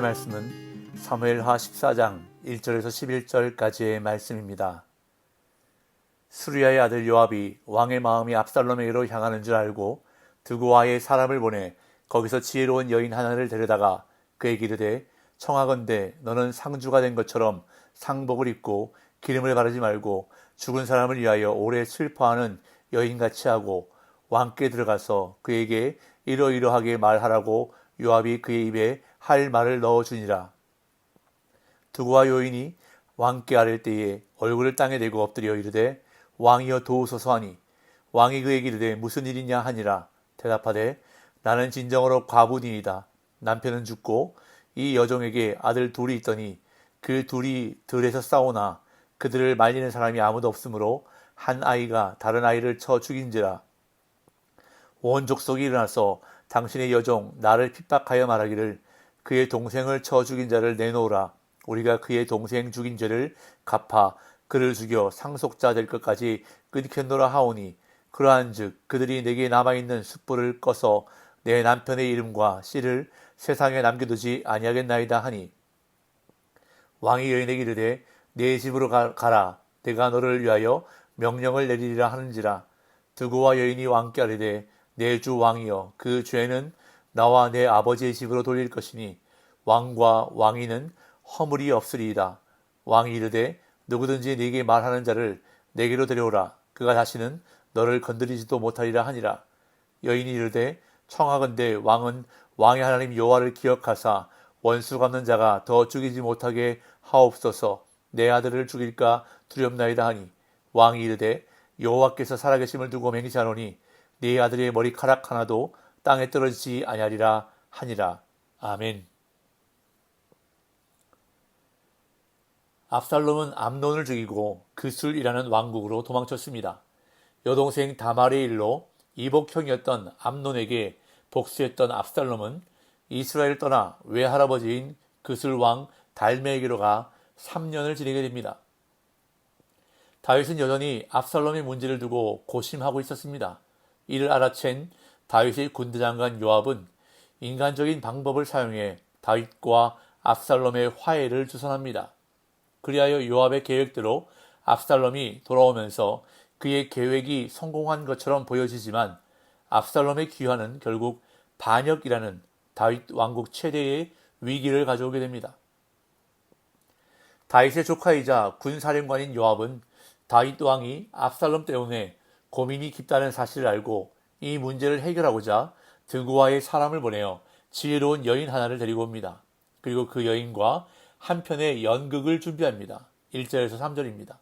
말씀은 사무엘하 14장 1절에서 11절까지의 말씀입니다. 수리아의 아들 요압이 왕의 마음이 압살롬에게로 향하는 줄 알고 드고아의 사람을 보내 거기서 지혜로운 여인 하나를 데려다가 그에게 이르되 청하건대 너는 상주가 된 것처럼 상복을 입고 기름을 바르지 말고 죽은 사람을 위하여 오래 슬퍼하는 여인같이 하고 왕께 들어가서 그에게 이러이러하게 말하라고 요압이 그의 입에 할 말을 넣어주니라. 드고아 여인이 왕께 아랠 때에 얼굴을 땅에 대고 엎드려 이르되 왕이여 도우소서 하니 왕이 그에게 이르되 무슨 일이냐 하니라. 대답하되 나는 진정으로 과부니이다. 남편은 죽고 이 여종에게 아들 둘이 있더니 그 둘이 들에서 싸우나 그들을 말리는 사람이 아무도 없으므로 한 아이가 다른 아이를 쳐 죽인지라. 온 족속이 일어나서 당신의 여종 나를 핍박하여 말하기를 그의 동생을 쳐 죽인 자를 내놓으라. 우리가 그의 동생 죽인 죄를 갚아 그를 죽여 상속자 될 것까지 끊겠노라 하오니 그러한즉 그들이 내게 남아있는 숯불을 꺼서 내 남편의 이름과 씨를 세상에 남겨두지 아니하겠나이다 하니 왕이 여인에게 이르되 내 집으로 가라. 내가 너를 위하여 명령을 내리리라 하는지라. 드고와 여인이 왕께 아뢰되 내 주 왕이여 그 죄는 나와 내 아버지의 집으로 돌릴 것이니 왕과 왕위는 허물이 없으리이다. 왕이 이르되 누구든지 네게 말하는 자를 내게로 데려오라. 그가 다시는 너를 건드리지도 못하리라 하니라. 여인이 이르되 청하건대 왕은 왕의 하나님 여호와를 기억하사 원수 갚는 자가 더 죽이지 못하게 하옵소서. 내 아들을 죽일까 두렵나이다 하니 왕이 이르되 여호와께서 살아계심을 두고 맹세하노니 네 아들의 머리카락 하나도 땅에 떨어지지 아니하리라 하니라. 아멘. 압살롬은 암논을 죽이고 그술이라는 왕국으로 도망쳤습니다. 여동생 다말의 일로 이복형이었던 암논에게 복수했던 압살롬은 이스라엘을 떠나 외할아버지인 그술 왕 달메에게로 가 3년을 지내게 됩니다. 다윗은 여전히 압살롬의 문제를 두고 고심하고 있었습니다. 이를 알아챈 다윗의 군대장관 요압은 인간적인 방법을 사용해 다윗과 압살롬의 화해를 주선합니다. 그리하여 요압의 계획대로 압살롬이 돌아오면서 그의 계획이 성공한 것처럼 보여지지만 압살롬의 귀환은 결국 반역이라는 다윗 왕국 최대의 위기를 가져오게 됩니다. 다윗의 조카이자 군사령관인 요압은 다윗 왕이 압살롬 때문에 고민이 깊다는 사실을 알고 이 문제를 해결하고자 드고아의 사람을 보내어 지혜로운 여인 하나를 데리고 옵니다. 그리고 그 여인과 한편의 연극을 준비합니다. 1절에서 3절입니다.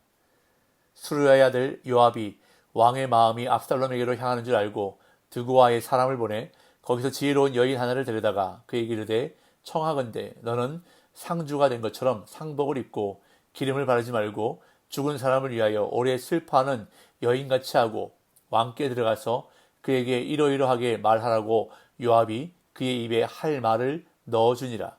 수르야의 아들 요압이 왕의 마음이 압살롬에게로 향하는 줄 알고 드고아의 사람을 보내 거기서 지혜로운 여인 하나를 데려다가 그에게 이르되 청하건대 너는 상주가 된 것처럼 상복을 입고 기름을 바르지 말고 죽은 사람을 위하여 오래 슬퍼하는 여인같이 하고 왕께 들어가서 그에게 이러이러하게 말하라고 요압이 그의 입에 할 말을 넣어주니라.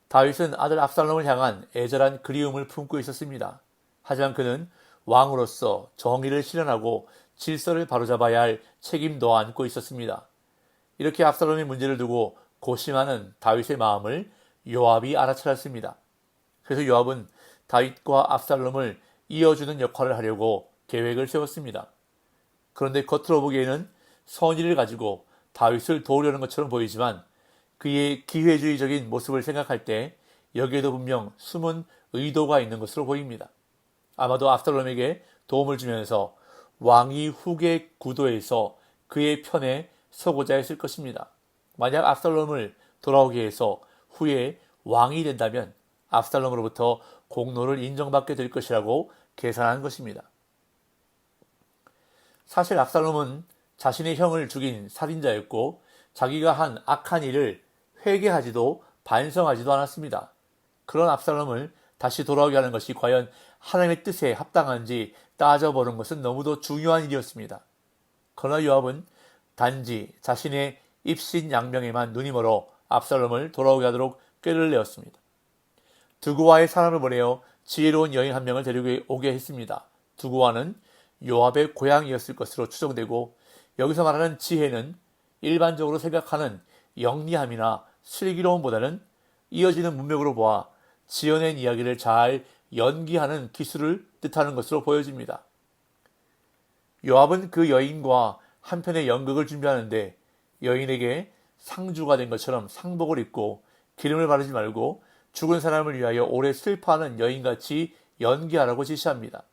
다윗은 아들 압살롬을 향한 애절한 그리움을 품고 있었습니다. 하지만 그는 왕으로서 정의를 실현하고 질서를 바로잡아야 할 책임도 안고 있었습니다. 이렇게 압살롬의 문제를 두고 고심하는 다윗의 마음을 요압이 알아차렸습니다. 그래서 요압은 다윗과 압살롬을 이어주는 역할을 하려고 계획을 세웠습니다. 그런데 겉으로 보기에는 선의를 가지고 다윗을 도우려는 것처럼 보이지만 그의 기회주의적인 모습을 생각할 때 여기에도 분명 숨은 의도가 있는 것으로 보입니다. 아마도 압살롬에게 도움을 주면서 왕위 후계 구도에서 그의 편에 서고자 했을 것입니다. 만약 압살롬을 돌아오게 해서 후에 왕이 된다면 압살롬으로부터 공로를 인정받게 될 것이라고 계산한 것입니다. 사실 압살롬은 자신의 형을 죽인 살인자였고 자기가 한 악한 일을 회개하지도 반성하지도 않았습니다. 그런 압살롬을 다시 돌아오게 하는 것이 과연 하나님의 뜻에 합당한지 따져보는 것은 너무도 중요한 일이었습니다. 그러나 요압은 단지 자신의 입신양명에만 눈이 멀어 압살롬을 돌아오게 하도록 꾀를 내었습니다. 드고아의 사람을 보내어 지혜로운 여인 한 명을 데리고 오게 했습니다. 드고아는 요압의 고향이었을 것으로 추정되고 여기서 말하는 지혜는 일반적으로 생각하는 영리함이나 슬기로움보다는 이어지는 문맥으로 보아 지어낸 이야기를 잘 연기하는 기술을 뜻하는 것으로 보여집니다. 요압은 그 여인과 한편의 연극을 준비하는데 여인에게 상주가 된 것처럼 상복을 입고 기름을 바르지 말고 죽은 사람을 위하여 오래 슬퍼하는 여인같이 연기하라고 지시합니다.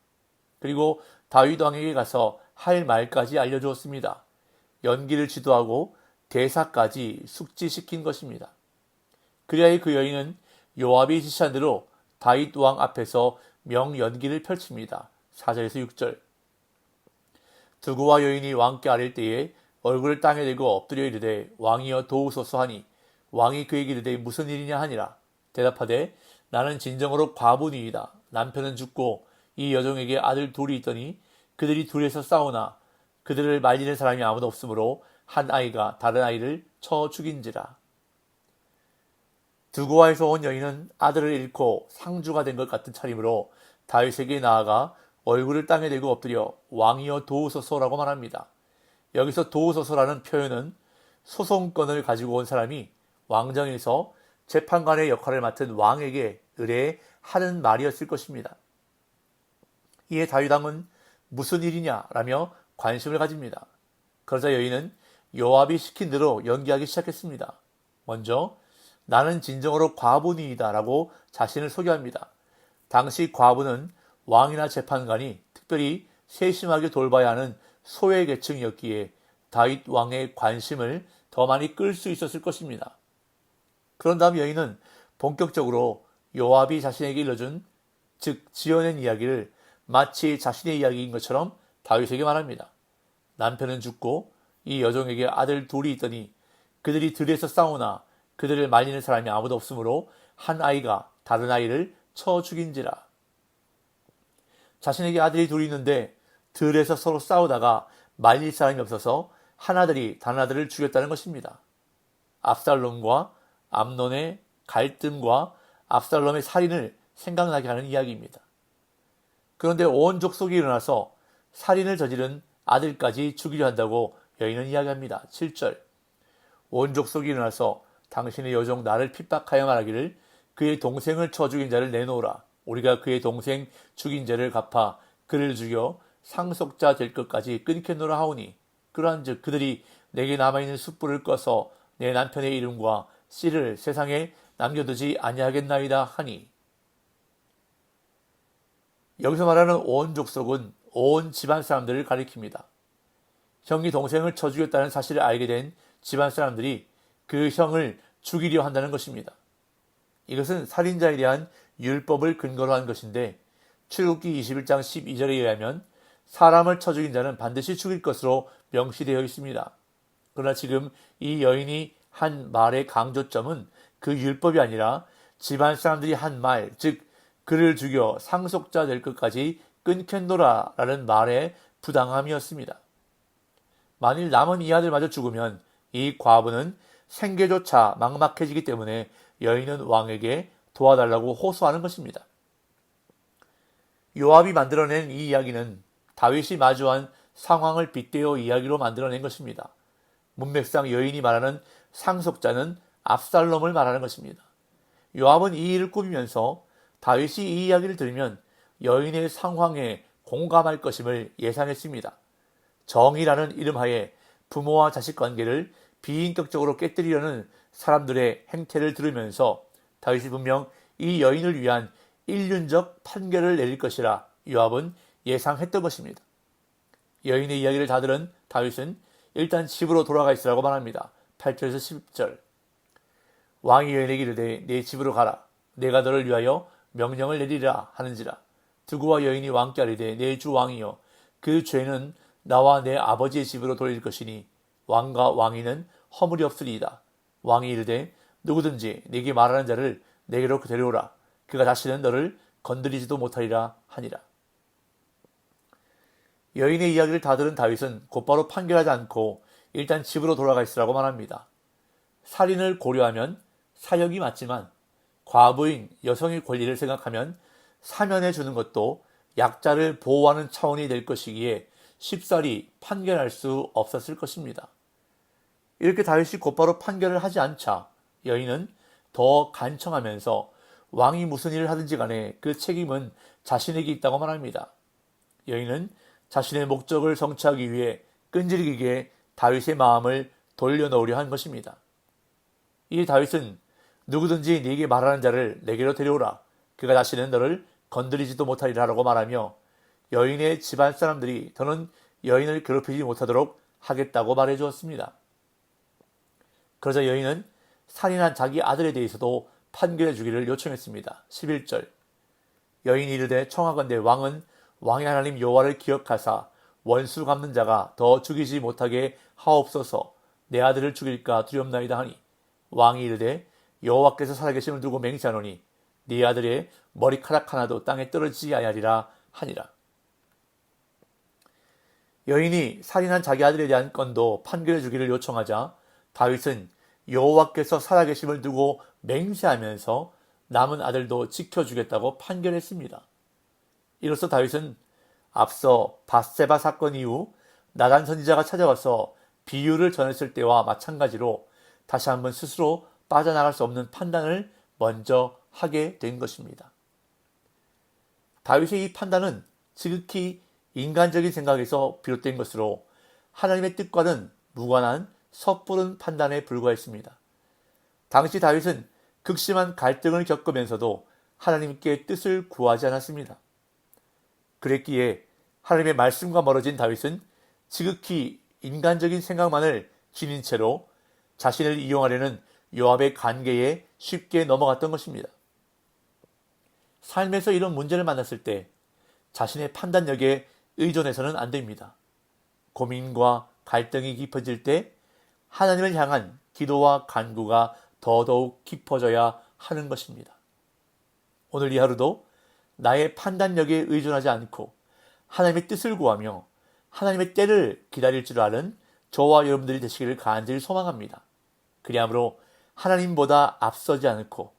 그리고 다윗 왕에게 가서 할 말까지 알려주었습니다. 연기를 지도하고 대사까지 숙지시킨 것입니다. 그리하여 그 여인은 요압이 지시한 대로 다윗 왕 앞에서 명연기를 펼칩니다. 4절에서 6절. 두고와 여인이 왕께 아릴 때에 얼굴을 땅에 대고 엎드려 이르되 왕이여 도우소서 하니 왕이 그에게 이르되 무슨 일이냐 하니라. 대답하되 나는 진정으로 과부니이다. 남편은 죽고 이 여종에게 아들 둘이 있더니 그들이 둘이서 싸우나 그들을 말리는 사람이 아무도 없으므로 한 아이가 다른 아이를 쳐 죽인지라. 두고와에서 온 여인은 아들을 잃고 상주가 된 것 같은 차림으로 다윗에게 나아가 얼굴을 땅에 대고 엎드려 왕이여 도우소서라고 말합니다. 여기서 도우소서라는 표현은 소송권을 가지고 온 사람이 왕정에서 재판관의 역할을 맡은 왕에게 의뢰하는 말이었을 것입니다. 이에 다윗 왕은 무슨 일이냐 라며 관심을 가집니다. 그러자 여인은 요압이 시킨 대로 연기하기 시작했습니다. 먼저 나는 진정으로 과부니이다 라고 자신을 소개합니다. 당시 과부는 왕이나 재판관이 특별히 세심하게 돌봐야 하는 소외 계층이었기에 다윗 왕의 관심을 더 많이 끌 수 있었을 것입니다. 그런 다음 여인은 본격적으로 요압이 자신에게 일러준, 즉 지어낸 이야기를 마치 자신의 이야기인 것처럼 다윗에게 말합니다. 남편은 죽고 이 여종에게 아들 둘이 있더니 그들이 들에서 싸우나 그들을 말리는 사람이 아무도 없으므로 한 아이가 다른 아이를 쳐 죽인지라. 자신에게 아들이 둘이 있는데 들에서 서로 싸우다가 말릴 사람이 없어서 한 아들이 다른 아들을 죽였다는 것입니다. 압살롬과 암논의 갈등과 압살롬의 살인을 생각나게 하는 이야기입니다. 그런데 온 족속이 일어나서 살인을 저지른 아들까지 죽이려 한다고 여인은 이야기합니다. 7절. 온 족속이 일어나서 당신의 여종 나를 핍박하여 말하기를 그의 동생을 쳐 죽인 자를 내놓으라. 우리가 그의 동생 죽인 죄를 갚아 그를 죽여 상속자 될 것까지 끊겠노라 하오니 그러한즉 그들이 내게 남아있는 숯불을 꺼서 내 남편의 이름과 씨를 세상에 남겨두지 아니하겠나이다 하니. 여기서 말하는 온 족속은 온 집안 사람들을 가리킵니다. 형이 동생을 쳐 죽였다는 사실을 알게 된 집안 사람들이 그 형을 죽이려 한다는 것입니다. 이것은 살인자에 대한 율법을 근거로 한 것인데 출애굽기 21장 12절에 의하면 사람을 쳐 죽인 자는 반드시 죽일 것으로 명시되어 있습니다. 그러나 지금 이 여인이 한 말의 강조점은 그 율법이 아니라 집안 사람들이 한 말, 즉 그를 죽여 상속자 될 것까지 끊겠노라 라는 말의 부당함이었습니다. 만일 남은 이 아들마저 죽으면 이 과부는 생계조차 막막해지기 때문에 여인은 왕에게 도와달라고 호소하는 것입니다. 요압이 만들어낸 이 이야기는 다윗이 마주한 상황을 빗대어 이야기로 만들어낸 것입니다. 문맥상 여인이 말하는 상속자는 압살롬을 말하는 것입니다. 요압은 이 일을 꾸미면서 다윗이 이 이야기를 들으면 여인의 상황에 공감할 것임을 예상했습니다. 정의라는 이름하에 부모와 자식 관계를 비인격적으로 깨뜨리려는 사람들의 행태를 들으면서 다윗이 분명 이 여인을 위한 인륜적 판결을 내릴 것이라 요압은 예상했던 것입니다. 여인의 이야기를 다 들은 다윗은 일단 집으로 돌아가 있으라고 말합니다. 8절에서 10절. 왕이 여인에게 이르되 내 집으로 가라. 내가 너를 위하여 명령을 내리라 하는지라. 두고와 여인이 왕께 아뢰되 내 주 왕이여 그 죄는 나와 내 아버지의 집으로 돌릴 것이니 왕과 왕위는 허물이 없으리이다. 왕이 이르되 누구든지 네게 말하는 자를 내게로 데려오라. 그가 다시는 너를 건드리지도 못하리라 하니라. 여인의 이야기를 다 들은 다윗은 곧바로 판결하지 않고 일단 집으로 돌아가 있으라고 말합니다. 살인을 고려하면 사형이 맞지만 과부인 여성의 권리를 생각하면 사면해 주는 것도 약자를 보호하는 차원이 될 것이기에 쉽사리 판결할 수 없었을 것입니다. 이렇게 다윗이 곧바로 판결을 하지 않자 여인은 더 간청하면서 왕이 무슨 일을 하든지 간에 그 책임은 자신에게 있다고 말합니다. 여인은 자신의 목적을 성취하기 위해 끈질기게 다윗의 마음을 돌려놓으려 한 것입니다. 이 다윗은 누구든지 네게 말하는 자를 내게로 데려오라. 그가 다시는 너를 건드리지도 못하리라 라고 말하며 여인의 집안 사람들이 더는 여인을 괴롭히지 못하도록 하겠다고 말해주었습니다. 그러자 여인은 살인한 자기 아들에 대해서도 판결해 주기를 요청했습니다. 11절 여인이 이르되 청하건대 왕은 왕의 하나님 여호와를 기억하사 원수 갚는 자가 더 죽이지 못하게 하옵소서. 내 아들을 죽일까 두렵나이다 하니 왕이 이르되 여호와께서 살아계심을 두고 맹세하노니 네 아들의 머리카락 하나도 땅에 떨어지지 아니하리라 하니라. 여인이 살인한 자기 아들에 대한 건도 판결해 주기를 요청하자 다윗은 여호와께서 살아계심을 두고 맹세하면서 남은 아들도 지켜주겠다고 판결했습니다. 이로써 다윗은 앞서 밧세바 사건 이후 나단 선지자가 찾아와서 비유를 전했을 때와 마찬가지로 다시 한번 스스로 빠져나갈 수 없는 판단을 먼저 하게 된 것입니다. 다윗의 이 판단은 지극히 인간적인 생각에서 비롯된 것으로 하나님의 뜻과는 무관한 섣부른 판단에 불과했습니다. 당시 다윗은 극심한 갈등을 겪으면서도 하나님께 뜻을 구하지 않았습니다. 그랬기에 하나님의 말씀과 멀어진 다윗은 지극히 인간적인 생각만을 지닌 채로 자신을 이용하려는 요압의 관계에 쉽게 넘어갔던 것입니다. 삶에서 이런 문제를 만났을 때 자신의 판단력에 의존해서는 안 됩니다. 고민과 갈등이 깊어질 때 하나님을 향한 기도와 간구가 더더욱 깊어져야 하는 것입니다. 오늘 이 하루도 나의 판단력에 의존하지 않고 하나님의 뜻을 구하며 하나님의 때를 기다릴 줄 아는 저와 여러분들이 되시기를 간절히 소망합니다. 그리하므로 하나님보다 앞서지 않고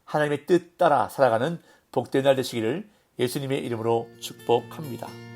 하나님의 뜻 따라 살아가는 복된 날 되시기를 예수님의 이름으로 축복합니다.